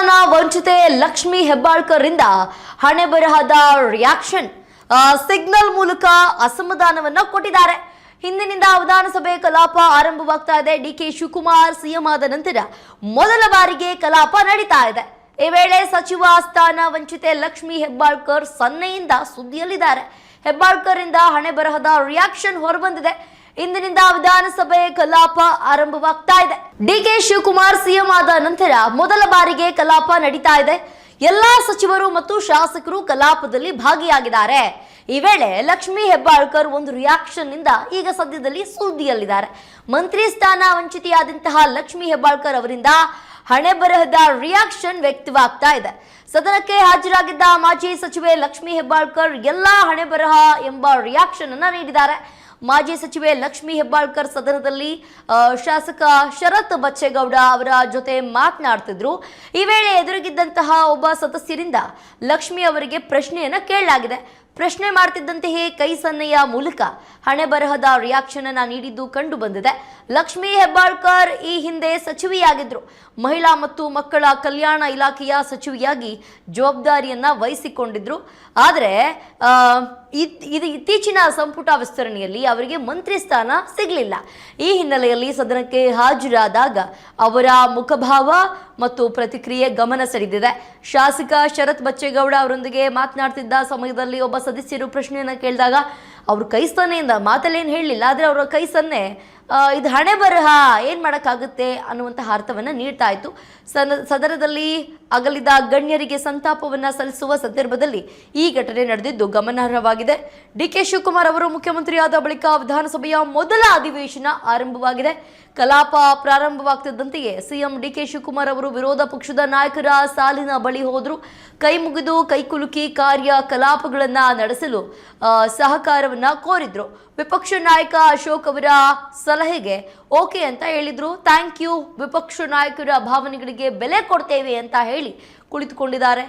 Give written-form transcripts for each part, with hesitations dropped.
ಸ್ಥಾನ ವಂಚಿತೆ ಲಕ್ಷ್ಮಿ ಹೆಬ್ಬಾಳ್ಕರ್ ಇಂದ ಹಣೆ ಬರಹದ ರಿಯಾಕ್ಷನ್. ಸಿಗ್ನಲ್ ಮೂಲಕ ಅಸಮಾಧಾನವನ್ನ ಕೊಟ್ಟಿದ್ದಾರೆ. ಹಿಂದಿನಿಂದ ವಿಧಾನಸಭೆ ಕಲಾಪ ಆರಂಭವಾಗ್ತಾ ಇದೆ. ಡಿಕೆ ಶಿವಕುಮಾರ್ ಸಿಎಂ ಆದ ನಂತರ ಮೊದಲ ಬಾರಿಗೆ ಕಲಾಪ ನಡೀತಾ ಇದೆ. ಈ ವೇಳೆ ಸಚಿವ ಸ್ಥಾನ ವಂಚಿತೆ ಲಕ್ಷ್ಮಿ ಹೆಬ್ಬಾಳ್ಕರ್ ಸನ್ನೆಯಿಂದ ಸುದ್ದಿಯಲ್ಲಿದ್ದಾರೆ. ಹೆಬ್ಬಾಳ್ಕರ್ ಇಂದ ಹಣೆ ಬರಹದ ರಿಯಾಕ್ಷನ್ ಹೊರಬಂದಿದೆ. ಇಂದಿನಿಂದ ವಿಧಾನಸಭೆ ಕಲಾಪ ಆರಂಭವಾಗ್ತಾ ಇದೆ. ಡಿಕೆ ಶಿವಕುಮಾರ್ ಸಿಎಂ ಆದ ನಂತರ ಮೊದಲ ಬಾರಿಗೆ ಕಲಾಪ ನಡೀತಾ ಇದೆ. ಎಲ್ಲಾ ಸಚಿವರು ಮತ್ತು ಶಾಸಕರು ಕಲಾಪದಲ್ಲಿ ಭಾಗಿಯಾಗಿದ್ದಾರೆ. ಈ ವೇಳೆ ಲಕ್ಷ್ಮಿ ಹೆಬ್ಬಾಳ್ಕರ್ ಒಂದು ರಿಯಾಕ್ಷನ್ ನಿಂದ ಈಗ ಸದ್ಯದಲ್ಲಿ ಸುದ್ದಿಯಲ್ಲಿದ್ದಾರೆ. ಮಂತ್ರಿ ಸ್ಥಾನ ವಂಚಿತೆಯಾದಂತಹ ಲಕ್ಷ್ಮಿ ಹೆಬ್ಬಾಳ್ಕರ್ ಅವರಿಂದ ಹಣೆ ಬರಹದ ರಿಯಾಕ್ಷನ್ ವ್ಯಕ್ತವಾಗ್ತಾ ಇದೆ. ಸದನಕ್ಕೆ ಹಾಜರಾಗಿದ್ದ ಮಾಜಿ ಸಚಿವೆ ಲಕ್ಷ್ಮಿ ಹೆಬ್ಬಾಳ್ಕರ್ ಎಲ್ಲಾ ಹಣೆ ಬರಹ ಎಂಬ ರಿಯಾಕ್ಷನ್ ಅನ್ನ ನೀಡಿದ್ದಾರೆ. ಮಾಜಿ ಸಚಿವೆ ಲಕ್ಷ್ಮಿ ಹೆಬ್ಬಾಳ್ಕರ್ ಸದನದಲ್ಲಿ ಶಾಸಕ ಶರತ್ ಬಚ್ಚೇಗೌಡ ಅವರ ಜೊತೆ ಮಾತನಾಡ್ತಿದ್ರು. ಈ ವೇಳೆ ಎದುರಿಗಿದ್ದಂತಹ ಒಬ್ಬ ಸದಸ್ಯರಿಂದ ಲಕ್ಷ್ಮಿ ಅವರಿಗೆ ಪ್ರಶ್ನೆಯನ್ನ ಕೇಳಲಾಗಿದೆ. ಪ್ರಶ್ನೆ ಮಾಡ್ತಿದ್ದಂತೆಯೇ ಕೈ ಸನ್ನೆಯ ಮೂಲಕ ಹಣೆ ಬರಹದ ರಿಯಾಕ್ಷನ್ ಅನ್ನ ನೀಡಿದ್ದು ಕಂಡು ಬಂದಿದೆ. ಲಕ್ಷ್ಮಿ ಹೆಬ್ಬಾಳ್ಕರ್ ಈ ಹಿಂದೆ ಸಚಿವೆಯಾಗಿದ್ರು. ಮಹಿಳಾ ಮತ್ತು ಮಕ್ಕಳ ಕಲ್ಯಾಣ ಇಲಾಖೆಯ ಸಚಿವೆಯಾಗಿ ಜವಾಬ್ದಾರಿಯನ್ನ ವಹಿಸಿಕೊಂಡಿದ್ರು. ಆದರೆ ಇತ್ತೀಚಿನ ಸಂಪುಟ ವಿಸ್ತರಣೆಯಲ್ಲಿ ಅವರಿಗೆ ಮಂತ್ರಿ ಸ್ಥಾನ ಸಿಗಲಿಲ್ಲ. ಈ ಹಿನ್ನೆಲೆಯಲ್ಲಿ ಸದನಕ್ಕೆ ಹಾಜರಾದಾಗ ಅವರ ಮುಖಭಾವ ಮತ್ತು ಪ್ರತಿಕ್ರಿಯೆ ಗಮನ ಸೆಳೆದಿದೆ. ಶಾಸಕ ಶರತ್ ಬಚ್ಚೇಗೌಡ ಅವರೊಂದಿಗೆ ಮಾತನಾಡ್ತಿದ್ದ ಸಮಯದಲ್ಲಿ ಒಬ್ಬ ಸದಸ್ಯರು ಪ್ರಶ್ನೆಯನ್ನ ಕೇಳಿದಾಗ ಅವರು ಕೈ ಸನ್ನೆಯಿಂದ ಮಾತಲ್ಲೇನು ಹೇಳಲಿಲ್ಲ, ಆದರೆ ಅವರ ಕೈ ಸನ್ನೆ ಇದು ಹಣೆ ಬರಹ ಏನು ಮಾಡೋಕ್ಕಾಗುತ್ತೆ ಅನ್ನುವಂತಹ ಅರ್ಥವನ್ನು ನೀಡ್ತಾ ಇತ್ತು. ಸದನದಲ್ಲಿ ಅಗಲಿದ ಗಣ್ಯರಿಗೆ ಸಂತಾಪವನ್ನು ಸಲ್ಲಿಸುವ ಸಂದರ್ಭದಲ್ಲಿ ಈ ಘಟನೆ ನಡೆದಿದ್ದು ಗಮನಾರ್ಹವಾಗಿದೆ. ಡಿಕೆ ಶಿವಕುಮಾರ್ ಅವರು ಮುಖ್ಯಮಂತ್ರಿಯಾದ ಬಳಿಕ ವಿಧಾನಸಭೆಯ ಮೊದಲ ಅಧಿವೇಶನ ಆರಂಭವಾಗಿದೆ. ಕಲಾಪ ಪ್ರಾರಂಭವಾಗ್ತಿದ್ದಂತೆಯೇ ಸಿಎಂ ಡಿಕೆ ಶಿವಕುಮಾರ್ ಅವರು ವಿರೋಧ ಪಕ್ಷದ ನಾಯಕರ ಸಾಲಿನ ಬಳಿ ಹೋದರು. ಕೈ ಮುಗಿದು ಕೈಕುಲುಕಿ ಕಲಾಪಗಳನ್ನ ನಡೆಸಲು ಸಹಕಾರವನ್ನ ಕೋರಿದ್ರು. ವಿಪಕ್ಷ ನಾಯಕ ಅಶೋಕ್ ಅವರ ಸಲಹೆಗೆ ಓಕೆ ಅಂತ ಹೇಳಿದ್ರು. ಥ್ಯಾಂಕ್ ಯು, ವಿಪಕ್ಷ ನಾಯಕರ ಭಾವನೆಗಳಿಗೆ ಬೆಲೆ ಕೊಡ್ತೇವೆ ಅಂತ ಹೇಳಿ ಕುಳಿತುಕೊಂಡಿದ್ದಾರೆ.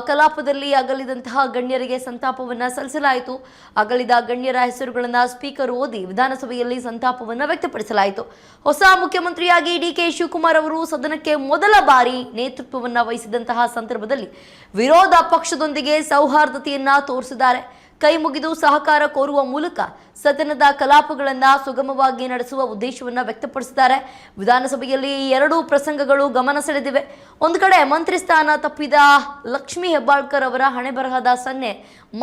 ಕಲಾಪದಲ್ಲಿ ಅಗಲಿದಂತಹ ಗಣ್ಯರಿಗೆ ಸಂತಾಪವನ್ನ ಸಲ್ಲಿಸಲಾಯಿತು. ಅಗಲಿದ ಗಣ್ಯರ ಹೆಸರುಗಳನ್ನು ಸ್ಪೀಕರ್ ಓದಿ ವಿಧಾನಸಭೆಯಲ್ಲಿ ಸಂತಾಪವನ್ನ ವ್ಯಕ್ತಪಡಿಸಲಾಯಿತು. ಹೊಸ ಮುಖ್ಯಮಂತ್ರಿಯಾಗಿ ಡಿಕೆ ಶಿವಕುಮಾರ್ ಅವರು ಸದನಕ್ಕೆ ಮೊದಲ ಬಾರಿ ನೇತೃತ್ವವನ್ನ ವಹಿಸಿದಂತಹ ಸಂದರ್ಭದಲ್ಲಿ ವಿರೋಧ ಪಕ್ಷದೊಂದಿಗೆ ಸೌಹಾರ್ದತೆಯನ್ನ ತೋರಿಸಿದ್ದಾರೆ. ಕೈ ಮುಗಿದು ಸಹಕಾರ ಕೋರುವ ಮೂಲಕ ಸದನದ ಕಲಾಪಗಳನ್ನು ಸುಗಮವಾಗಿ ನಡೆಸುವ ಉದ್ದೇಶವನ್ನು ವ್ಯಕ್ತಪಡಿಸಿದ್ದಾರೆ. ವಿಧಾನಸಭೆಯಲ್ಲಿ ಎರಡೂ ಪ್ರಸಂಗಗಳು ಗಮನ ಸೆಳೆದಿವೆ. ಒಂದು ಕಡೆ ಮಂತ್ರಿ ಸ್ಥಾನ ತಪ್ಪಿದ ಲಕ್ಷ್ಮಿ ಹೆಬ್ಬಾಳ್ಕರ್ ಅವರ ಹಣೆ ಬರಹದ ಸನ್ನೆ,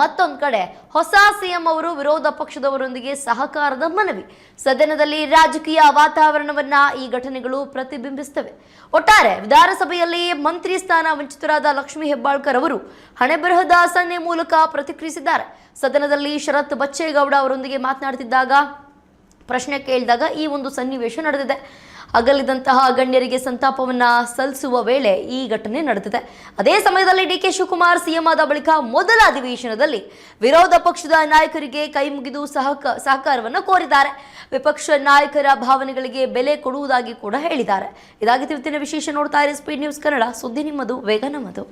ಮತ್ತೊಂದು ಕಡೆ ಹೊಸ ಸಿಎಂ ಅವರು ವಿರೋಧ ಪಕ್ಷದವರೊಂದಿಗೆ ಸಹಕಾರದ ಮನವಿ. ಸದನದಲ್ಲಿ ರಾಜಕೀಯ ವಾತಾವರಣವನ್ನ ಈ ಘಟನೆಗಳು ಪ್ರತಿಬಿಂಬಿಸುತ್ತವೆ. ಒಟ್ಟಾರೆ ವಿಧಾನಸಭೆಯಲ್ಲಿ ಮಂತ್ರಿ ಸ್ಥಾನ ವಂಚಿತರಾದ ಲಕ್ಷ್ಮಿ ಹೆಬ್ಬಾಳ್ಕರ್ ಅವರು ಹಣೆ ಬರಹದ ಸನ್ನೆ ಮೂಲಕ ಪ್ರತಿಕ್ರಿಯಿಸಿದ್ದಾರೆ. ಸದನದಲ್ಲಿ ಶರತ್ ಬಚ್ಚೇಗೌಡ ಅವರೊಂದಿಗೆ ಮಾತನಾಡ್ತಿದ್ದಾಗ ಪ್ರಶ್ನೆ ಕೇಳಿದಾಗ ಈ ಒಂದು ಸನ್ನಿವೇಶ ನಡೆದಿದೆ. ಅಗಲಿದಂತಹ ಗಣ್ಯರಿಗೆ ಸಂತಾಪವನ್ನ ಸಲ್ಲಿಸುವ ವೇಳೆ ಈ ಘಟನೆ ನಡೆದಿದೆ. ಅದೇ ಸಮಯದಲ್ಲಿ ಡಿಕೆ ಶಿವಕುಮಾರ್ ಸಿಎಂ ಆದ ಬಳಿಕ ಮೊದಲ ಅಧಿವೇಶನದಲ್ಲಿ ವಿರೋಧ ಪಕ್ಷದ ನಾಯಕರಿಗೆ ಕೈ ಮುಗಿದು ಸಹಕಾರವನ್ನು ಕೋರಿದ್ದಾರೆ. ವಿಪಕ್ಷ ನಾಯಕರ ಭಾವನೆಗಳಿಗೆ ಬೆಲೆ ಕೊಡುವುದಾಗಿ ಕೂಡ ಹೇಳಿದ್ದಾರೆ. ಇದಾಗಿತ್ತು ಇವತ್ತಿನ ವಿಶೇಷ. ನೋಡ್ತಾ ಇರಿ ಸ್ಪೀಡ್ ನ್ಯೂಸ್ ಕನ್ನಡ, ಸುದ್ದಿ ನಿಮ್ಮದು, ವೇಗ ನಮ್ಮದು.